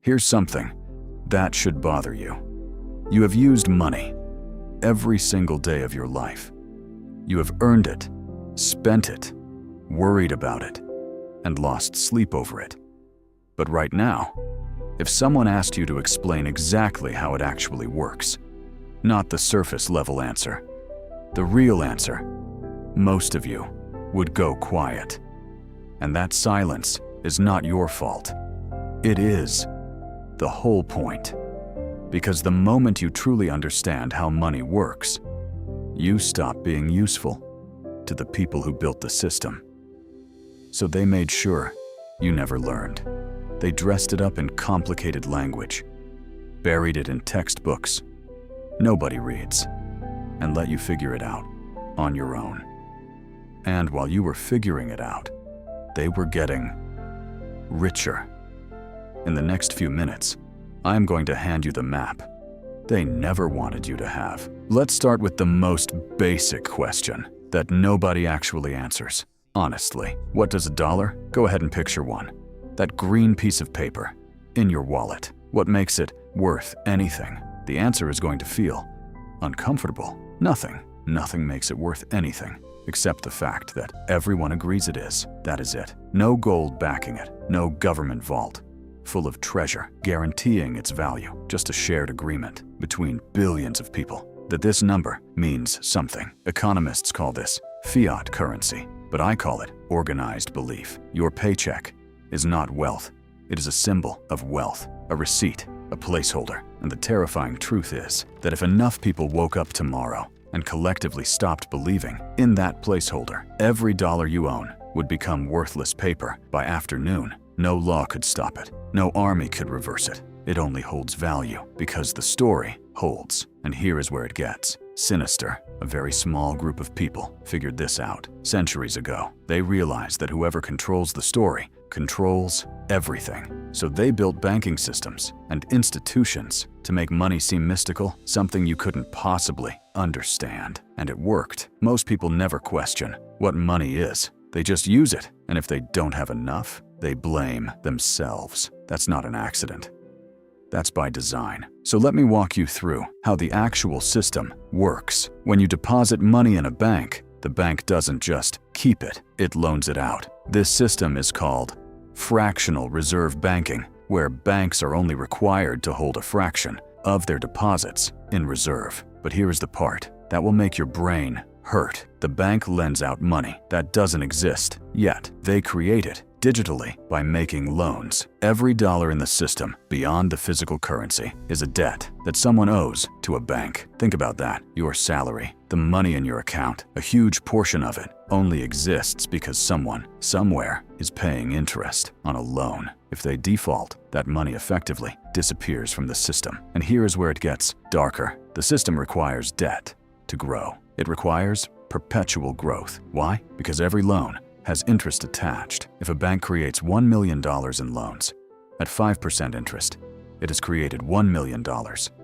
Here's something that should bother you. You have used money every single day of your life. You have earned it, spent it, worried about it, and lost sleep over it. But right now, if someone asked you to explain exactly how it actually works, not the surface level answer, the real answer, most of you would go quiet. And that silence is not your fault. It is the whole point. Because the moment you truly understand how money works, you stop being useful to the people who built the system. So they made sure you never learned. They dressed it up in complicated language, buried it in textbooks nobody reads, and let you figure it out on your own. And while you were figuring it out, they were getting richer. In the next few minutes, I'm going to hand you the map they never wanted you to have. Let's start with the most basic question that nobody actually answers. Honestly, what does a dollar? Go ahead and picture one. That green piece of paper in your wallet. What makes it worth anything? The answer is going to feel uncomfortable. Nothing. Nothing makes it worth anything, except the fact that everyone agrees it is. That is it. No gold backing it. No government vault full of treasure guaranteeing its value. Just a shared agreement between billions of people that this number means something. Economists call this fiat currency, but I call it organized belief. Your paycheck is not wealth. It is a symbol of wealth, a receipt, a placeholder. And the terrifying truth is that if enough people woke up tomorrow and collectively stopped believing in that placeholder, every dollar you own would become worthless paper by afternoon. No law could stop it. No army could reverse it. It only holds value because the story holds. And here is where it gets sinister. A very small group of people figured this out centuries ago. They realized that whoever controls the story controls everything. So they built banking systems and institutions to make money seem mystical, something you couldn't possibly understand. And it worked. Most people never question what money is. They just use it. And if they don't have enough, they blame themselves. That's not an accident. That's by design. So let me walk you through how the actual system works. When you deposit money in a bank, the bank doesn't just keep it, it loans it out. This system is called fractional reserve banking, where banks are only required to hold a fraction of their deposits in reserve. But here is the part that will make your brain hurt. The bank lends out money that doesn't exist yet. They create it digitally by making loans. Every dollar in the system beyond the physical currency is a debt that someone owes to a bank. Think about that. Your salary, the money in your account, a huge portion of it only exists because someone, somewhere, is paying interest on a loan. If they default, that money effectively disappears from the system. And here is where it gets darker. The system requires debt to grow. It requires perpetual growth. Why? Because every loan has interest attached. If a bank creates $1 million in loans at 5% interest, it has created $1 million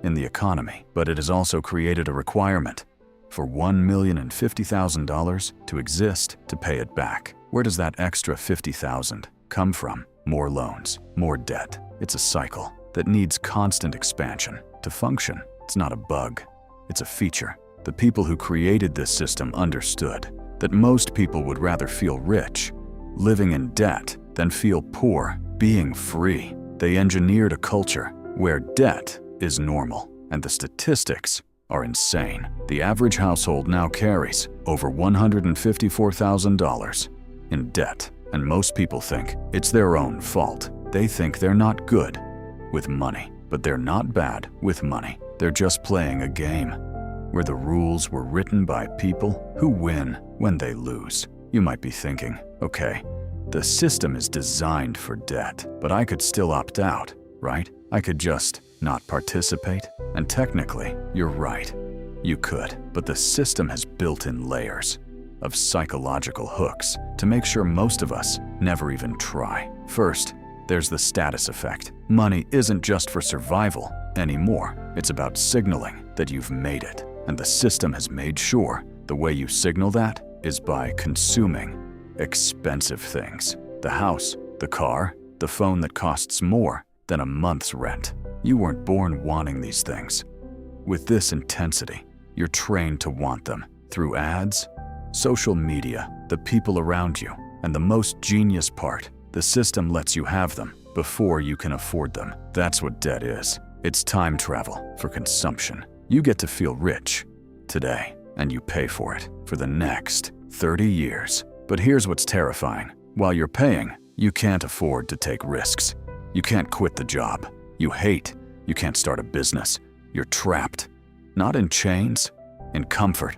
in the economy. But it has also created a requirement for $1,050,000 to exist to pay it back. Where does that extra $50,000 come from? More loans, more debt. It's a cycle that needs constant expansion to function. It's not a bug, it's a feature. The people who created this system understood that most people would rather feel rich, living in debt, than feel poor, being free. They engineered a culture where debt is normal, and the statistics are insane. The average household now carries over $154,000 in debt, and most people think it's their own fault. They think they're not good with money, but they're not bad with money. They're just playing a game where the rules were written by people who win when they lose. You might be thinking, okay, the system is designed for debt, but I could still opt out, right? I could just not participate. And technically, you're right. You could, but the system has built-in layers of psychological hooks to make sure most of us never even try. First, there's the status effect. Money isn't just for survival anymore. It's about signaling that you've made it. And the system has made sure the way you signal that is by consuming expensive things. The house, the car, the phone that costs more than a month's rent. You weren't born wanting these things. With this intensity, you're trained to want them through ads, social media, the people around you, and the most genius part, the system lets you have them before you can afford them. That's what debt is. It's time travel for consumption. You get to feel rich today, and you pay for it for the next 30 years. But here's what's terrifying. While you're paying, you can't afford to take risks. You can't quit the job you hate. You can't start a business. You're trapped. Not in chains, in comfort.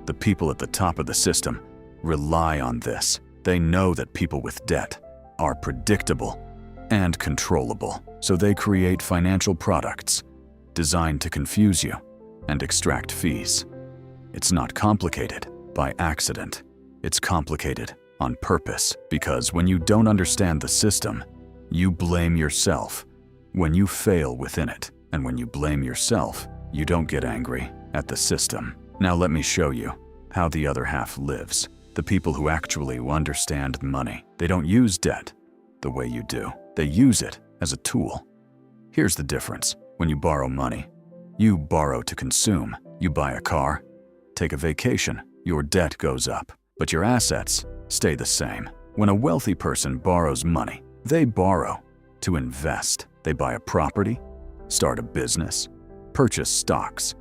The people at the top of the system rely on this. They know that people with debt are predictable and controllable, so they create financial products designed to confuse you and extract fees. It's not complicated by accident. It's complicated on purpose, because when you don't understand the system, you blame yourself when you fail within it. And when you blame yourself, you don't get angry at the system. Now let me show you how the other half lives. The people who actually understand money. They don't use debt the way you do. They use it as a tool. Here's the difference. When you borrow money, you borrow to consume. You buy a car, take a vacation, your debt goes up, but your assets stay the same. When a wealthy person borrows money, they borrow to invest. They buy a property, start a business, purchase stocks.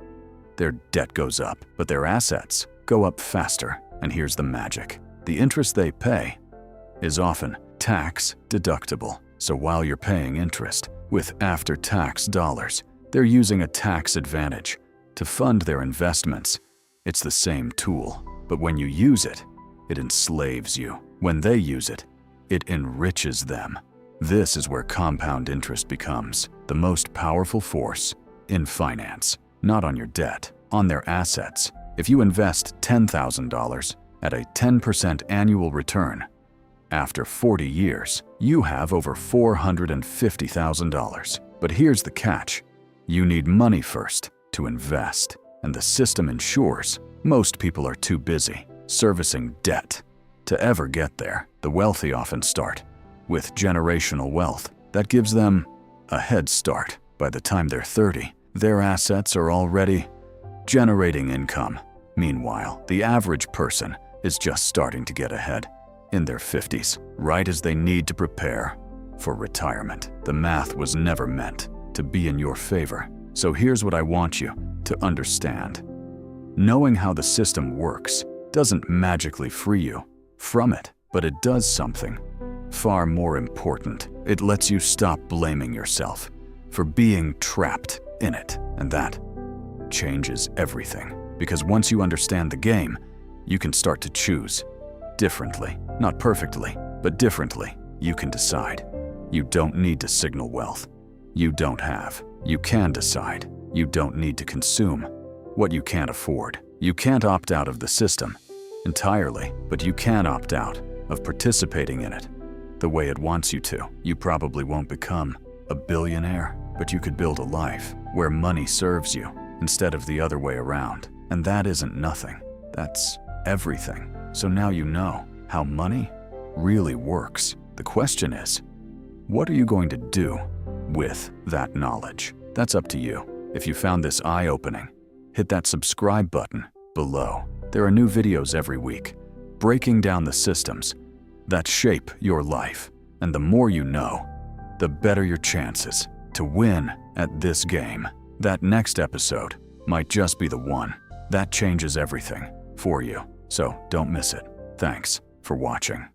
Their debt goes up, but their assets go up faster. And here's the magic. The interest they pay is often tax deductible. So while you're paying interest with after-tax dollars, they're using a tax advantage to fund their investments. It's the same tool, but when you use it, it enslaves you. When they use it, it enriches them. This is where compound interest becomes the most powerful force in finance. Not on your debt, on their assets. If you invest $10,000 at a 10% annual return, after 40 years, you have over $450,000. But here's the catch. You need money first to invest, and the system ensures most people are too busy servicing debt to ever get there. The wealthy often start with generational wealth that gives them a head start. By the time they're 30, their assets are already generating income. Meanwhile, the average person is just starting to get ahead in their 50s, right as they need to prepare for retirement. The math was never meant to be in your favor. So here's what I want you to understand. Knowing how the system works doesn't magically free you from it, but it does something far more important. It lets you stop blaming yourself for being trapped in it, and that changes everything. Because once you understand the game, you can start to choose differently. Not perfectly, but differently. You can decide. You don't need to signal wealth you don't have. You can decide. You don't need to consume what you can't afford. You can't opt out of the system entirely, but you can opt out of participating in it the way it wants you to. You probably won't become a billionaire, but you could build a life where money serves you instead of the other way around. And that isn't nothing. That's everything. So now you know how money really works. The question is, what are you going to do with that knowledge? That's up to you. If you found this eye-opening, hit that subscribe button below. There are new videos every week, breaking down the systems that shape your life. And the more you know, the better your chances to win at this game. That next episode might just be the one that changes everything for you. So don't miss it. Thanks for watching.